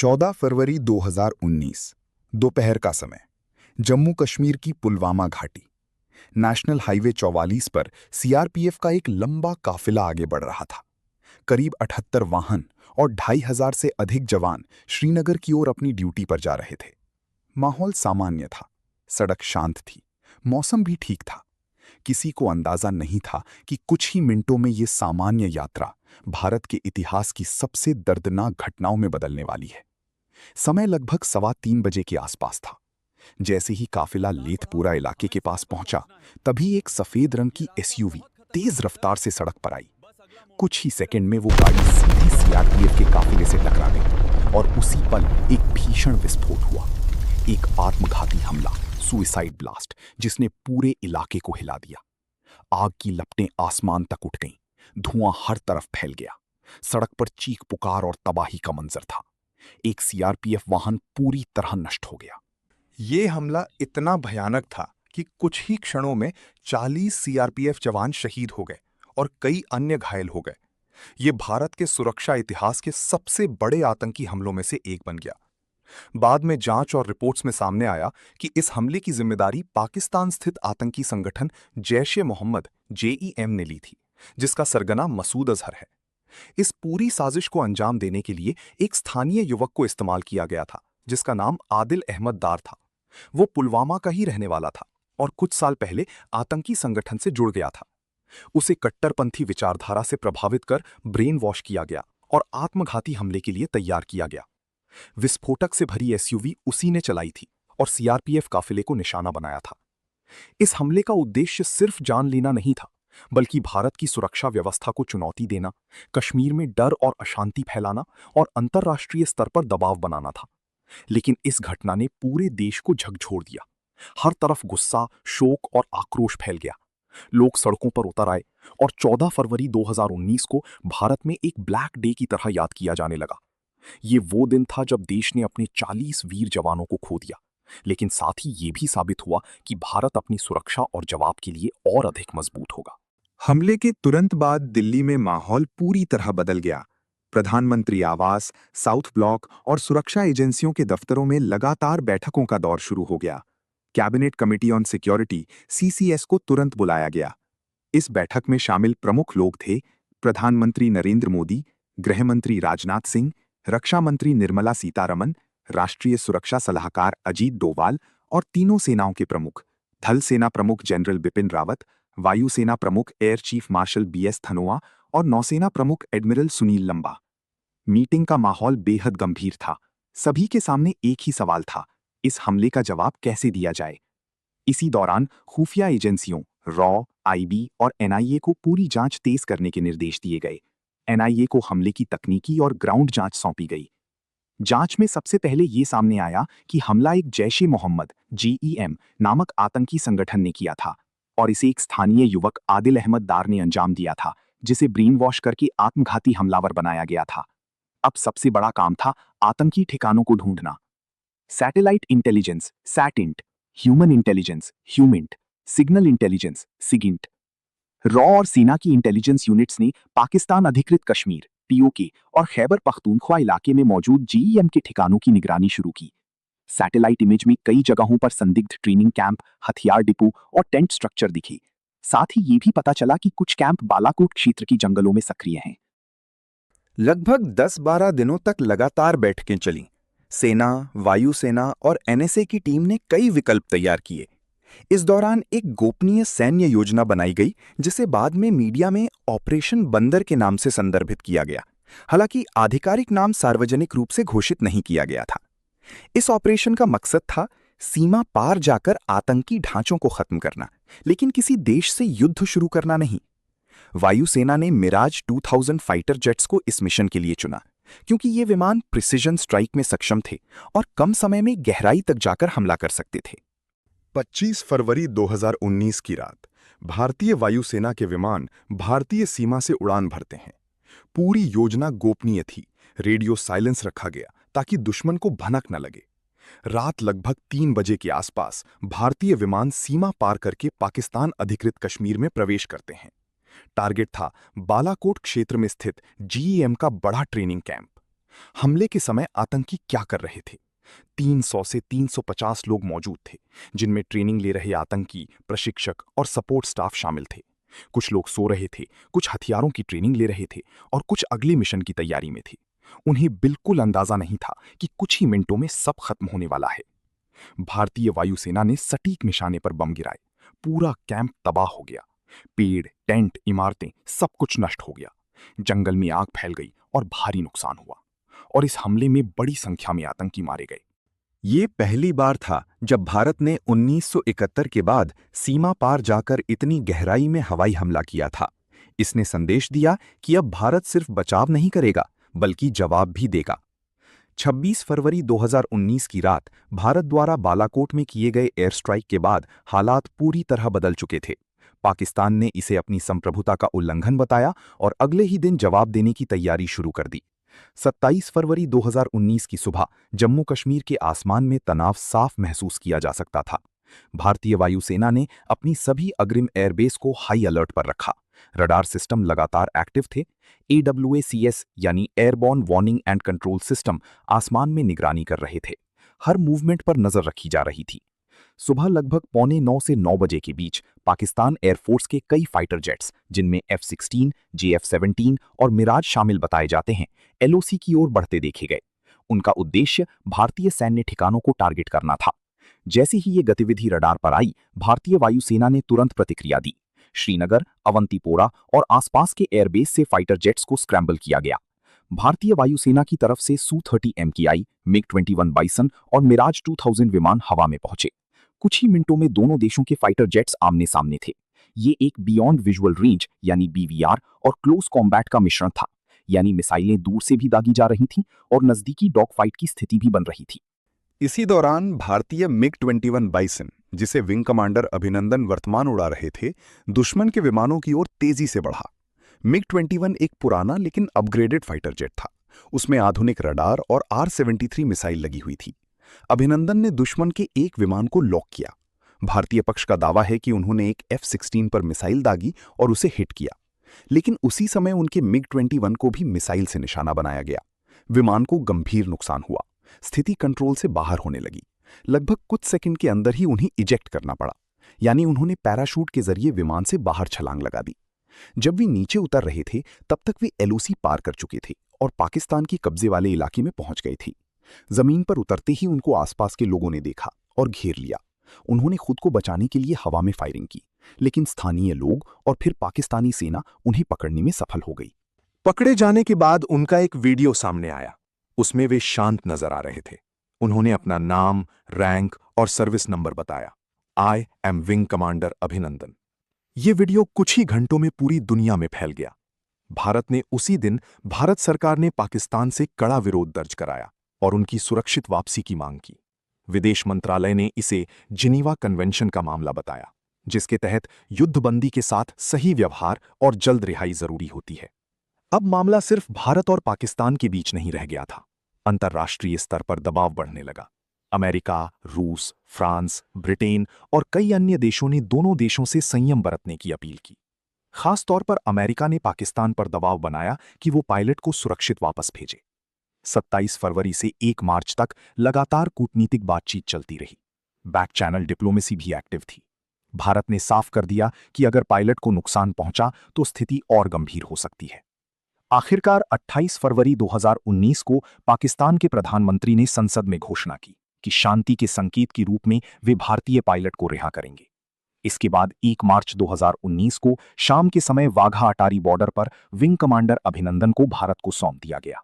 14 फरवरी 2019 दोपहर का समय। जम्मू कश्मीर की पुलवामा घाटी। नेशनल हाईवे 44 पर सीआरपीएफ का एक लंबा काफिला आगे बढ़ रहा था। करीब 78 वाहन और 2500 से अधिक जवान श्रीनगर की ओर अपनी ड्यूटी पर जा रहे थे। माहौल सामान्य था, सड़क शांत थी, मौसम भी ठीक था। किसी को अंदाजा नहीं था कि कुछ ही मिनटों में ये सामान्य यात्रा भारत के इतिहास की सबसे दर्दनाक घटनाओं में बदलने वाली है। समय लगभग 3:15 के आसपास था। जैसे ही काफिला लेथपुरा इलाके के पास पहुंचा, तभी एक सफेद रंग की एसयूवी तेज रफ्तार से सड़क पर आई। कुछ ही सेकंड में वो गाड़ी सीधी सीआरपीएफ के काफिले से टकरा गई और उसी पल एक भीषण विस्फोट हुआ। एक आत्मघाती हमला, सुइसाइड ब्लास्ट, जिसने पूरे इलाके को हिला दिया। आग की लपटें आसमान तक उठ गईं, धुआं हर तरफ फैल गया। सड़क पर चीख पुकार और तबाही का मंजर था। एक सीआरपीएफ वाहन पूरी तरह नष्ट हो गया। ये हमला इतना भयानक था कि कुछ ही क्षणों में 40 सीआरपीएफ जवान शहीद हो गए और कई अन्य घायल हो गए। ये भारत के सुरक्षा इतिहास के सबसे बड़े आतंकी हमलों में से एक बन गया। बाद में जांच और रिपोर्ट्स में सामने आया कि इस हमले की जिम्मेदारी पाकिस्तान स्थित आतंकी संगठन जैश-ए-मोहम्मद जेईएम ने ली थी, जिसका सरगना मसूद अजहर है। इस पूरी साजिश को अंजाम देने के लिए एक स्थानीय युवक को इस्तेमाल किया गया था, जिसका नाम आदिल अहमद दार था। वो पुलवामा का ही रहने वाला था और कुछ साल पहले आतंकी संगठन से जुड़ गया था। उसे कट्टरपंथी विचारधारा से प्रभावित कर ब्रेन वॉश किया गया और आत्मघाती हमले के लिए तैयार किया गया। विस्फोटक से भरी एसयूवी उसी ने चलाई थी और सीआरपीएफ काफिले को निशाना बनाया था। इस हमले का उद्देश्य सिर्फ जान लेना नहीं था, बल्कि भारत की सुरक्षा व्यवस्था को चुनौती देना, कश्मीर में डर और अशांति फैलाना और अंतर्राष्ट्रीय स्तर पर दबाव बनाना था। लेकिन इस घटना ने पूरे देश को झकझोर दिया। हर तरफ गुस्सा, शोक और आक्रोश फैल गया। लोग सड़कों पर उतर आए और 14 फरवरी 2019 को भारत में एक ब्लैक डे की तरह याद किया जाने लगा। ये वो दिन था जब देश ने अपने 40 वीर जवानों को खो दिया, लेकिन साथ ही ये भी साबित हुआ कि भारत अपनी सुरक्षा और जवाब के लिए और अधिक मजबूत होगा। हमले के तुरंत बाद दिल्ली में माहौल पूरी तरह बदल गया। प्रधानमंत्री आवास, साउथ ब्लॉक और सुरक्षा एजेंसियों के दफ्तरों में लगातार बैठकों का दौर शुरू हो गया। Cabinet committee on security (CCS) को तुरंत बुलाया गया। इस बैठक में शामिल प्रमुख लोग थे प्रधानमंत्री नरेंद्र मोदी, गृह मंत्री राजनाथ सिंह, रक्षा मंत्री निर्मला सीतारमण, राष्ट्रीय सुरक्षा सलाहकार अजीत डोवाल और तीनों सेनाओं के प्रमुख, थल सेना प्रमुख जनरल बिपिन रावत, वायुसेना प्रमुख air chief marshal BS Dhanoa और नौसेना प्रमुख एडमिरल सुनील लंबा। मीटिंग का माहौल बेहद गंभीर था। सभी के सामने एक ही सवाल था, इस हमले का जवाब कैसे दिया जाए। इसी दौरान खुफिया एजेंसियों रॉ, IB और NIA को पूरी जांच तेज करने के निर्देश दिए गए। NIA को हमले की तकनीकी और ग्राउंड जांच सौंपी गई। जांच में सबसे पहले ये सामने आया कि हमला एक जैश-ए-मोहम्मद (JEM) नामक आतंकी संगठन ने किया था और इसे एक स्थानीय युवक आदिल अहमद दार ने अंजाम दिया था, जिसे ब्रेन वॉश करके आत्मघाती हमलावर बनाया गया था। अब सबसे बड़ा काम था आतंकी ठिकानों को ढूंढना। Satellite intelligence (SATINT), human intelligence (HUMINT), signal intelligence (SIGINT), raw और सेना की इंटेलिजेंस यूनिट्स ने पाकिस्तान अधिकृत कश्मीर (POK) और खैबर पख्तूनख्वा इलाके में मौजूद JEM के ठिकानों की निगरानी शुरू की। सैटेलाइट इमेज में कई जगहों पर संदिग्ध ट्रेनिंग कैंप, हथियार डिपो और टेंट स्ट्रक्चर दिखी। साथ ही ये भी पता चला कि कुछ कैंप बालाकोट क्षेत्र की जंगलों में सक्रिय हैं। लगभग 10-12 दिनों तक लगातार बैठकें चलीं। सेना, वायुसेना और NSA की टीम ने कई विकल्प तैयार किए। इस दौरान एक गोपनीय सैन्य योजना बनाई गई, जिसे बाद में मीडिया में ऑपरेशन बंदर के नाम से संदर्भित किया गया। हालांकि आधिकारिक नाम सार्वजनिक रूप से घोषित नहीं किया गया था। इस ऑपरेशन का मकसद था सीमा पार जाकर आतंकी ढांचों को खत्म करना, लेकिन किसी देश से युद्ध शुरू करना नहीं। वायुसेना ने मिराज 2000 फाइटर जेट्स को इस मिशन के लिए चुना, क्योंकि ये विमान प्रिसिजन स्ट्राइक में सक्षम थे और कम समय में गहराई तक जाकर हमला कर सकते थे। 25 फरवरी 2019 की रात भारतीय वायुसेना के विमान भारतीय सीमा से उड़ान भरते हैं। पूरी योजना गोपनीय थी। रेडियो साइलेंस रखा गया ताकि दुश्मन को भनक न लगे। रात लगभग 3 बजे के आसपास भारतीय विमान सीमा पार करके पाकिस्तान अधिकृत कश्मीर में प्रवेश करते हैं। टारगेट था बालाकोट क्षेत्र में स्थित JEM का बड़ा ट्रेनिंग कैंप। हमले के समय आतंकी क्या कर रहे थे? 300 से 350 लोग मौजूद थे, जिनमें ट्रेनिंग ले रहे आतंकी, प्रशिक्षक और सपोर्ट स्टाफ शामिल थे। कुछ लोग सो रहे थे, कुछ हथियारों की ट्रेनिंग ले रहे थे और कुछ अगले मिशन की तैयारी में थे। उन्हें बिल्कुल अंदाजा नहीं था कि कुछ ही मिनटों में सब खत्म होने वाला है। भारतीय वायुसेना ने सटीक निशाने पर बम गिराए। पूरा कैंप तबाह हो गया। पेड़, टेंट, इमारतें, सब कुछ नष्ट हो गया। जंगल में आग फैल गई और भारी नुकसान हुआ। और इस हमले में बड़ी संख्या में आतंकी मारे गए। ये पहली बार था जब भारत ने 1971 के बाद सीमा पार जाकर इतनी गहराई में हवाई हमला किया था। इसने संदेश दिया कि अब भारत सिर्फ बचाव नहीं करेगा, बल्कि जवाब भी देगा। 26 फरवरी 2019 की रात भारत द्वारा बालाकोट में किए गए एयर स्ट्राइक के बाद हालात पूरी तरह बदल चुके थे। पाकिस्तान ने इसे अपनी संप्रभुता का उल्लंघन बताया और अगले ही दिन जवाब देने की तैयारी शुरू कर दी। 27 फरवरी 2019 की सुबह जम्मू कश्मीर के आसमान में तनाव साफ महसूस किया जा सकता था। भारतीय वायुसेना ने अपनी सभी अग्रिम एयरबेस को हाई अलर्ट पर रखा। रडार सिस्टम लगातार एक्टिव थे। AWACS यानी airborne warning and control system आसमान में निगरानी कर रहे थे। हर मूवमेंट पर नजर रखी जा रही थी। सुबह लगभग 8:45 से 9 बजे के बीच पाकिस्तान एयरफोर्स के कई फाइटर जेट्स, जिनमें F-16, JF-17 और मिराज शामिल बताए जाते हैं, LOC की ओर बढ़ते देखे गए। उनका उद्देश्य भारतीय सैन्य ठिकानों को टारगेट करना था। जैसे ही ये गतिविधि रडार पर आई, भारतीय वायुसेना ने तुरंत प्रतिक्रिया दी। श्रीनगर, अवंतीपोरा और आसपास के एयरबेस से फाइटर जेट्स को स्क्रैम्बल किया गया। भारतीय वायुसेना की तरफ से Su-30 MKI, MiG-21 बाइसन और मिराज 2000 विमान हवा में पहुंचे। कुछ ही मिनटों में दोनों देशों के फाइटर जेट्स आमने सामने थे। ये एक बियॉन्ड विजुअल रेंज यानी BVR और क्लोज कॉम्बैट का मिश्रण था, यानी मिसाइलें दूर से भी दागी जा रही थीं और नजदीकी डॉग फाइट की स्थिति भी बन रही थी। इसी दौरान भारतीय MiG-21 बाइसन, जिसे विंग कमांडर अभिनंदन वर्तमान उड़ा रहे थे, दुश्मन के विमानों की ओर तेजी से बढ़ा। MiG-21 एक पुराना लेकिन अपग्रेडेड फाइटर जेट था। उसमें आधुनिक रडार और R-73 मिसाइल लगी हुई थी। अभिनंदन ने दुश्मन के एक विमान को लॉक किया। भारतीय पक्ष का दावा है कि उन्होंने एक F-16 पर मिसाइल दागी और उसे हिट किया, लेकिन उसी समय उनके MiG-21 को भी मिसाइल से निशाना बनाया गया। विमान को गंभीर नुकसान हुआ। स्थिति कंट्रोल से बाहर होने लगी। लगभग कुछ सेकंड के अंदर ही उन्हें इजेक्ट करना पड़ा, यानी उन्होंने पैराशूट के जरिए विमान से बाहर छलांग लगा दी। जब वे नीचे उतर रहे थे, तब तक वे LOC पार कर चुके थे और पाकिस्तान की कब्जे वाले इलाके में पहुंच गए थे। जमीन पर उतरते ही उनको आसपास के लोगों ने देखा और घेर लिया। उन्होंने खुद को बचाने के लिए हवा में फायरिंग की, लेकिन स्थानीय लोग और फिर पाकिस्तानी सेना उन्हें पकड़ने में सफल हो गई। पकड़े जाने के बाद उनका एक वीडियो सामने आया। उसमें वे शांत नजर आ रहे थे। उन्होंने अपना नाम, रैंक और सर्विस नंबर बताया। आई एम विंग कमांडर अभिनंदन। ये वीडियो कुछ ही घंटों में पूरी दुनिया में फैल गया। भारत ने उसी दिन भारत सरकार ने पाकिस्तान से कड़ा विरोध दर्ज कराया और उनकी सुरक्षित वापसी की मांग की। विदेश मंत्रालय ने इसे जिनीवा कन्वेंशन का मामला बताया, जिसके तहत युद्धबंदी के साथ सही व्यवहार और जल्द रिहाई जरूरी होती है। अब मामला सिर्फ भारत और पाकिस्तान के बीच नहीं रह गया था। अंतर्राष्ट्रीय स्तर पर दबाव बढ़ने लगा। अमेरिका, रूस, फ्रांस, ब्रिटेन और कई अन्य देशों ने दोनों देशों से संयम बरतने की अपील की। खास तौर पर अमेरिका ने पाकिस्तान पर दबाव बनाया कि वो पायलट को सुरक्षित वापस भेजे। 27 फरवरी से 1 मार्च तक लगातार कूटनीतिक बातचीत चलती रही। बैक चैनल डिप्लोमेसी भी एक्टिव थी। भारत ने साफ कर दिया कि अगर पायलट को नुकसान पहुंचा तो स्थिति और गंभीर हो सकती है। आखिरकार 28 फरवरी 2019 को पाकिस्तान के प्रधानमंत्री ने संसद में घोषणा की कि शांति के संकेत के रूप में वे भारतीय पायलट को रिहा करेंगे। इसके बाद 1 मार्च 2019 को शाम के समय वाघा अटारी बॉर्डर पर विंग कमांडर अभिनंदन को भारत को सौंप दिया गया।